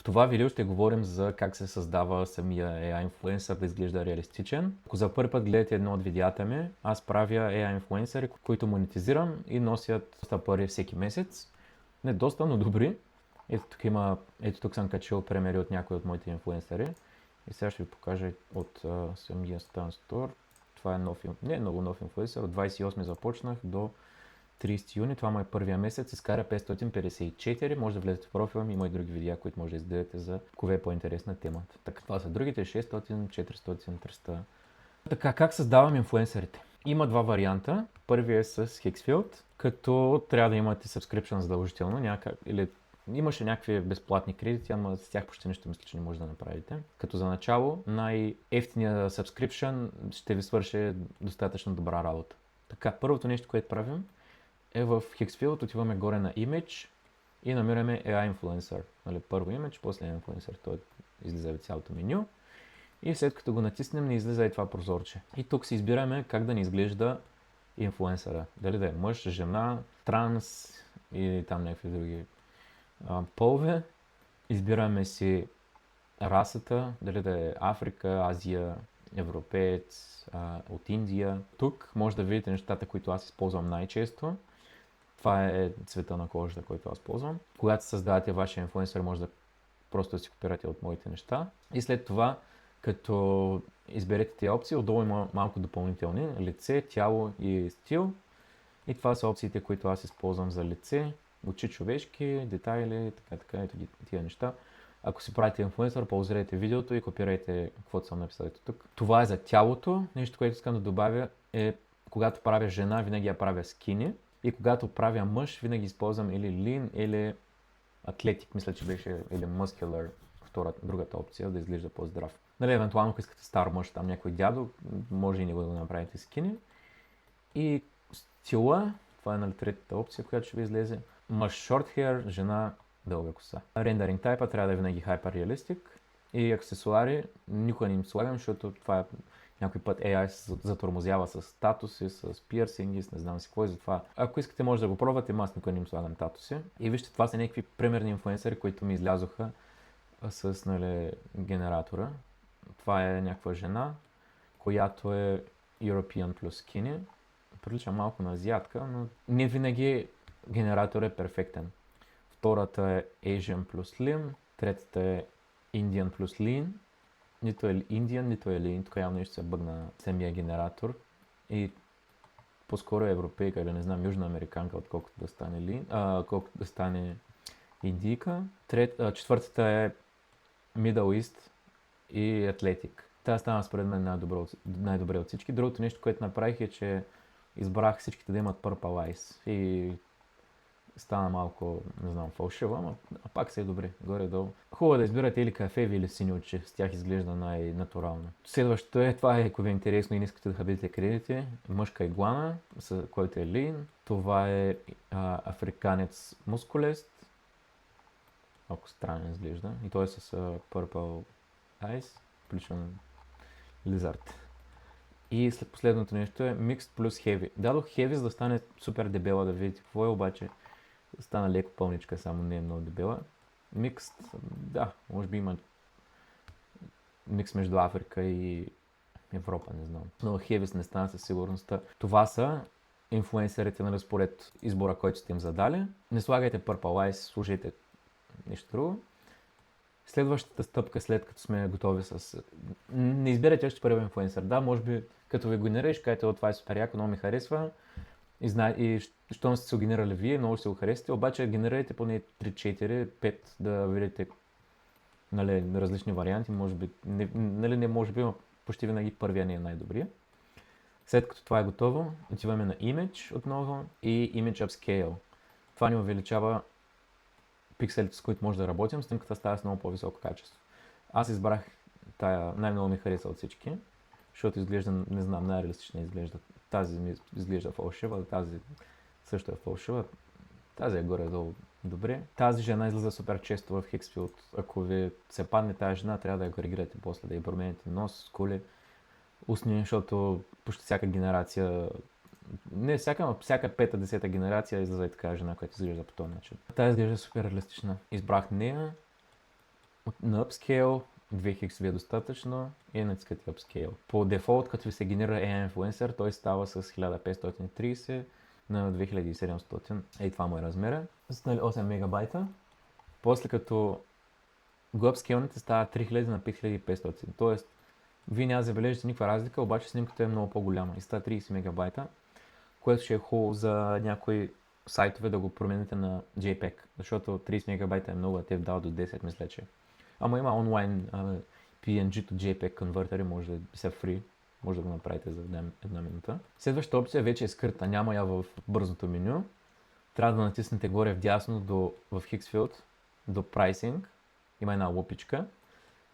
това видео ще говорим за как се създава самия AI инфлуенсър да изглежда реалистичен. Ако за първи път гледате едно от видеята ми, аз правя AI инфлуенсъри, които монетизирам и носят доста пари всеки месец. Не доста, но добри. Ето тук съм качил примери от някои от моите инфлуенсъри. И сега ще ви покажа от самия Stan Store. Това е не е много нов инфлуенсър. От 28 започнах до 30 юни. Това му е първия месец. Изкара 554. Може да влезете в профила ми. Има и други видеа, които може да изгледате за кое е по-интересна темата. Така, това са другите 600, 400, 300. Така, как създавам инфлуенсърите? Има два варианта. Първият е с Hexfield, като трябва да имате subscription задължително, или имаше някакви безплатни кредити, ама с тях почти нищо мисля, че не може да направите. Като за начало, най-ефтиният subscription ще ви свърши достатъчно добра работа. Така, първото нещо, което правим е в Hexfield, отиваме горе на Image и намираме AI Influencer. Нали, първо Image, после Influencer, той излиза в цялото меню. И след като го натиснем, ни излиза и това прозорче. И тук си избираме как да ни изглежда инфлуенсъра. Дали да е мъж, жена, транс или там някакви други полове. Избираме си расата, дали да е Африка, Азия, европеец, от Индия. Тук може да видите нещата, които аз използвам най-често. Това е цвета на кожата, който аз ползвам. Когато създавате вашия инфлуенсър, може да просто да си копирате от моите неща. И след това, като изберете тези опции, отдолу има малко допълнителни. Лице, тяло и стил. И това са опциите, които аз използвам за лице. Очи човешки, детайли, така, ето тия неща. Ако си правите инфлуенсър, паузирайте видеото и копирайте каквото съм написал тук. Това е за тялото. Нещо, което искам да добавя е, когато правя жена, винаги я правя скини. И когато правя мъж, винаги използвам или lean, или атлетик, мисля, че беше, или muscular, другата опция, да изглежда по-здрав. Нали, евентуално, ако искате стар мъж, там някой дядо, може и него да го направите скини. И стила, това е нали, третата опция, която ще ви излезе. Мъж short hair, жена дълга коса. Рендеринг тайпа трябва да е винаги hyper-realistic. И аксесуари никога не им слагам, защото това е някой път AI се затормозява с статуси, с пирсинги, с не знам си какво и затова. Ако искате може да го пробвате, аз никога не им слагам статуси. И вижте, това са някакви примерни инфлуенсъри, които ми излязоха с нали, генератора. Това е някаква жена, която е European плюс skinny. Прилича малко на азиатка, но не винаги генератор е перфектен. Втората е Asian плюс Slim, третата е Indian плюс Lean. Нито е Indian, нито е Lean, тук явно нещо се бъгна самия генератор. И по-скоро е европейка или не знам, южна американка, отколкото да стане Lean, колкото да стане индийка. Четвъртата е Middle East и Атлетик. Тя стана според мен най-добре от всички. Другото нещо, което направих е, че избрах всичките да имат Purple Eyes и стана малко, не знам, фалшиво, ама пак са и добри, горе-долу. Хубаво да избирате или кафеви или сини очи, с тях изглежда най-натурално. Следващото е, това е, ако ви е интересно и не искате да хабите кредити, мъжка иглана, който е lean. Това е африканец мускулест, малко странно изглежда, и той е с Purple Eyes, включен лизард. И след последното нещо е Mixed плюс Heavy. Дадох Heavy, за да стане супер дебела, да видите какво е, обаче стана леко пълничка, само не е много дебела. Mixed, да, може би има микс между Африка и Европа, не знам. Но Heavy не стана със сигурността. Това са инфлуенсърите, нали, според избора, който сте им задали. Не слагайте Purple Eyes, слушайте нещо друго. Следващата стъпка, след като сме готови с... Не изберете още първи инфлуенсър. Да, може би като ви генерираш, кажете, това е супер яко, много ми харесва. И щом сте се го генерирали вие, много ще го харесате, обаче генерирайте поне 3, 4, 5, да видите нали, различни варианти. Може би, не може би, но почти винаги първия не е най-добрия. След като това е готово, отиваме на Image отново и Image Upscale. Това ни увеличава пикселите, с които може да работим, снимката става с много по-високо качество. Аз избрах тая, най-много ми хареса от всички, защото изглежда, не знам, най-реалистично изглежда. Тази ми изглежда фалшива, тази също е фалшива, тази е горе-долу добре. Тази жена излиза супер често в Hexfield. Ако ви се падне тази жена, трябва да я коригирате после, да я промените нос, скули, устни, защото почти всяка генерация, не всяка, но всяка 5-10 генерация излиза и така жена, която изглежда по този начин. Тази изглежда супер реалистична. Избрах нея На Upscale 2 ви е достатъчно и натискате Upscale. По дефолт, като ви се генерира AI Influencer, той става с 1530 на 2700. Това му е размера. С 8 мегабайта. После като го upscale става 3000 на 5500. Тоест, вие няма да забележите никаква разлика, обаче снимката е много по-голяма и става 30 мегабайта, което ще е хубаво за някои сайтове да го промените на JPEG, защото 30 мегабайта е много, а те дават до 10, мисля, че. Ама има онлайн PNG to JPEG конвертери, може да са free, може да го направите за една минута. Следващата опция вече е скрита, няма я в бързото меню. Трябва да натиснете горе вдясно в Hixfield до Pricing. Има една лупичка.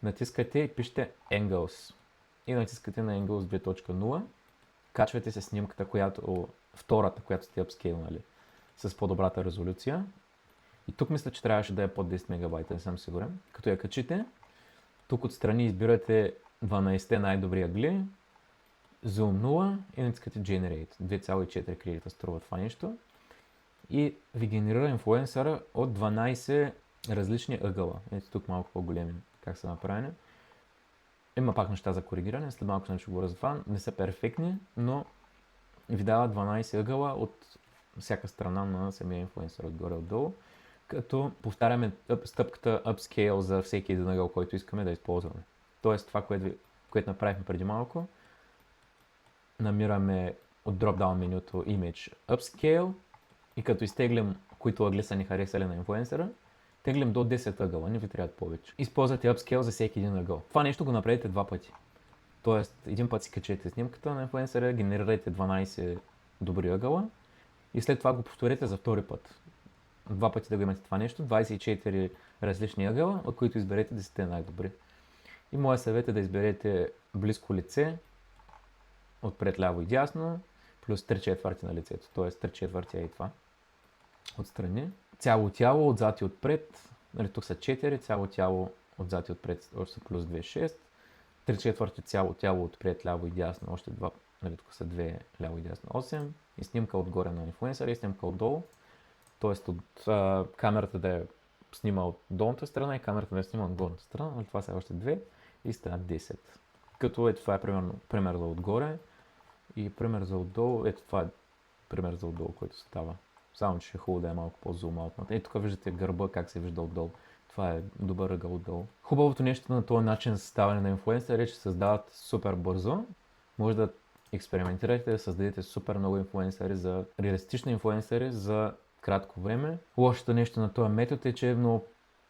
Натискате и пишете Angles. И натискате на Angles 2.0. Качвате се снимката, втората, която сте апскейлнали с по-добрата резолюция. И тук мисля, че трябваше да е под 10 мегабайта, не съм сигурен. Като я качите, тук отстрани избирате 12 най-добри ъгли, Zoom 0 и натискате Generate. 2,4 кредита струва това нещо. И ви генерира инфлуенсъра от 12 различни ъгъла. Ето тук малко по-големи как са направени. Има пак неща за коригиране, след малко ще говоря за това. Не са перфектни, но ви дава 12 ъгъла от всяка страна на самия инфлуенсър, отгоре-отдолу. Като повтаряме стъпката Upscale за всеки един ъгъл, който искаме да използваме. Тоест това, което направихме преди малко, намираме от дропдаун менюто Image Upscale и като изтеглим, които ъгли са ни харесали на инфлуенсъра, теглим до 10 ъгъла, не ви трябват повече. Използвате Upscale за всеки един ъгъл. Това нещо го направите 2 пъти. Тоест, един път си качете снимката на инфлуенсъра, генерирайте 12 добри ъгъла и след това го повторете за втори път. 2 пъти да го имате това нещо, 24 различни ъгъла, от които изберете 10 най-добри. И моят съвет е да изберете близко лице, отпред ляво и дясно, плюс 3/4 на лицето, т.е. 3/4 е и това. Отстрани. Цяло тяло, отзад и отпред, нали, тук са 4, цяло тяло, отзад и отпред още са плюс 2, 6. 3/4 цяло тяло, отпред, ляво и дясно, още 2, нали, тук са 2, ляво и дясно 8. И снимка отгоре на инфлуенсъра и снимка отдолу. Тоест от камерата да е снима от долната страна и камерата да е снима от горната страна, нали, това са още 2 и стават 10. Като ето това е пример за отгоре и пример за отдолу, ето това е пример за отдолу, който става. Само че е хубаво да е малко по-зум-аут. Ето тук виждате гърба как се вижда отдолу. Това е добър ъгъл отдолу. Хубавото нещо на този начин за съставяне на инфлуенсър е, че създават супер бързо. Може да експериментирате, да създадете супер много инфлуенсъри реалистични инфлуенсъри за кратко време. Лошото нещо на този метод е, че много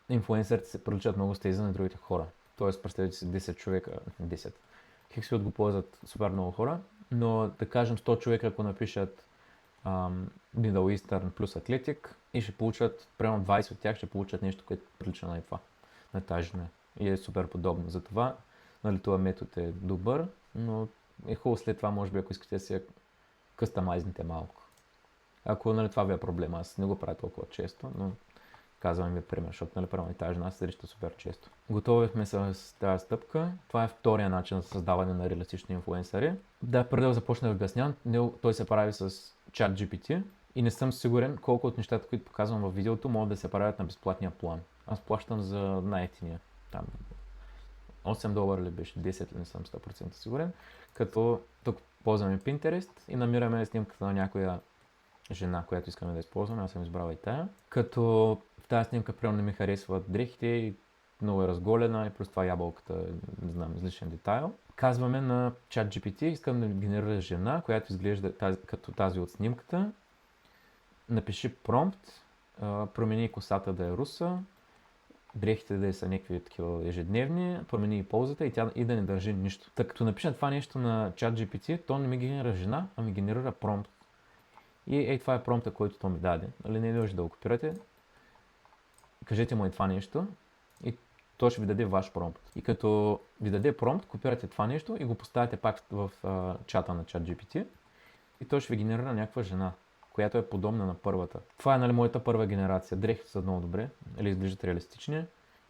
инфлуенсърите се приличат много с тези на другите хора. Тоест, представете си 10 човека, 10. Hixfield го ползват супер много хора, но да кажем 100 човека, ако напишат Middle Eastern плюс Athletic и ще получат, примерно 20 от тях ще получат нещо, което прилича на това, на тази жена. И е супер подобно. Затова, нали, този метод е добър, но е хубаво след това, може би, ако искате да се къстамайзните малко. Ако, нали, това ви е проблема, аз не го правя толкова често, но казвам ви пример, защото, нали, първо тази жена се среща супер често. Готовихме с тази стъпка. Това е втория начин за създаване на реалистични инфлуенсъри. Да, преди да започна да обяснявам, той се прави с ChatGPT и не съм сигурен колко от нещата, които показвам в видеото, могат да се правят на безплатния план. Аз плащам за най-ефтиния. Там $8 ли беше, 10 ли, не съм 100% сигурен. Като тук ползваме Pinterest и намираме снимката на някоя жена, която искаме да използваме. Аз съм избрал и тая. Като в тази снимка примерно не ми харесват дрехите и много е разголена и плюс това ябълката, не знам, излишен детайл. Казваме на ChatGPT, искам да генерира жена, която изглежда като тази от снимката. Напиши промпт, промени косата да е руса, дрехите да са някакви такива ежедневни, промени и ползата и да не държи нищо. Така като напиша това нещо на ChatGPT, то не ми генерира жена, а ми генерира промпт. И това е промпта, който то ми даде. Нали, не може да го копирате. Кажете му това нещо и то ще ви даде ваш промпт. И като ви даде промпт, копирате това нещо и го поставяте пак в чата на ChatGPT и той ще ви генерира някаква жена, която е подобна на първата. Това е, нали, моята първа генерация. Дрехите са много добре, или изглеждат реалистични,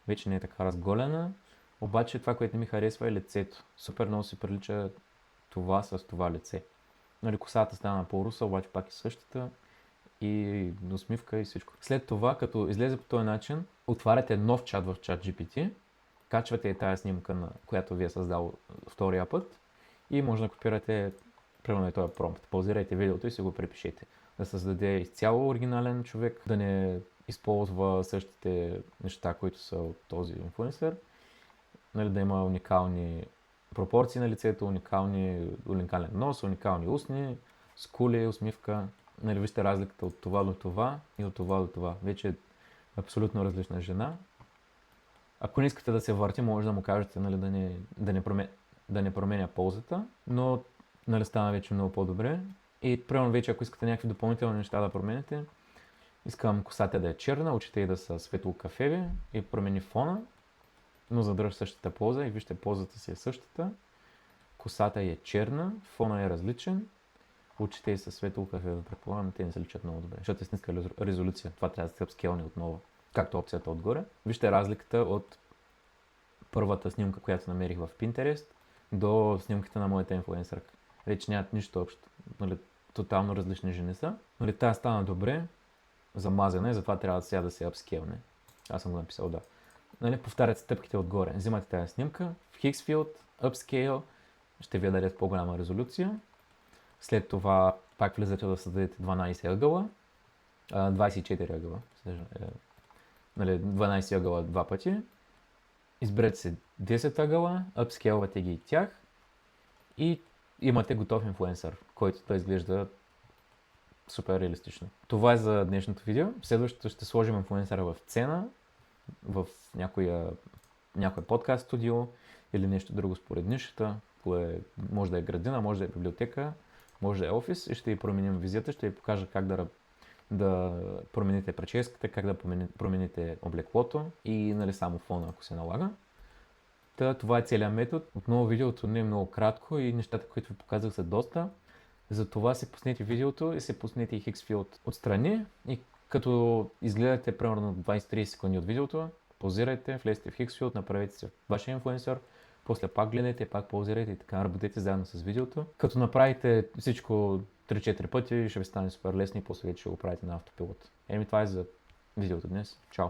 вече не е така разголена, обаче това, което не ми харесва е лицето. Супер много се прилича това с това лице. Нали, косата стана по-руса, обаче пак е същата и усмивка и всичко. След това, като излезе по този начин, отваряте нов чат в ChatGPT, качвате и тази снимка, на която ви е създал втория път и може да копирате примерно този промпт. Паузирайте видеото и си го препишете. Да създаде изцяло оригинален човек, да не използва същите неща, които са от този инфлуенсър, нали, да има уникални пропорции на лицето, уникален нос, уникални устни, скули, усмивка. Нали, вижте разликата от това до това и от това до това. Вече е абсолютно различна жена. Ако не искате да се върти, може да му кажете, нали, да не променя ползата, но нали, стана вече много по-добре. И примерно вече, ако искате някакви допълнителни неща да промените, искам косата да е черна, очите и да са светло-кафеви и промени фона, но задържа същата полза и вижте, ползата си е същата. Косата е черна, фона е различен, очите са светло-кафеви, предполагам, те не се личат много добре, защото е с ниска резолюция. Това трябва да се апскейлне отново, както опцията отгоре. Вижте разликата от първата снимка, която намерих в Pinterest, до снимките на моята инфлуенсърка. Вече нямат нищо общо. Нали, тотално различни жени са. Нали, тая стана добре, замазана и затова трябва сега да се апскейлне. Аз съм го написал, да. Нали, повтарят стъпките отгоре. Взимате тази снимка в Hixfield, Upscale, ще ви я даде по-голяма резолюция. След това пак влизате да създадете 12 ъгъла, 24 ъгъла. Нали, 12 ъгъла два пъти. Изберете се 10 ъгъла, апскейлвате ги и тях и имате готов инфлуенсър, който да изглежда супер реалистично. Това е за днешното видео. Следващото ще сложим инфлуенсъра в сцена, в някоя подкаст студио или нещо друго според нишата. Може да е градина, може да е библиотека, може да е офис и ще ви променим визията, ще ви покажа как да промените прическата, как да промените облеклото и нали, само фона, ако се налага. Това е целият метод. Отново видеото не е много кратко и нещата, които ви показах са доста. Затова се пуснете видеото и се пуснете и Hixfield отстрани и като изгледате примерно 20-30 секунди от видеото, паузирайте, влезете в Hixfield, направете се вашия инфлуенсър, после пак гледайте, пак паузирайте и така работете заедно с видеото. Като направите всичко 3-4 пъти, ще ви стане супер лесно и после вече ще го правите на автопилот. Това е за видеото днес. Чао!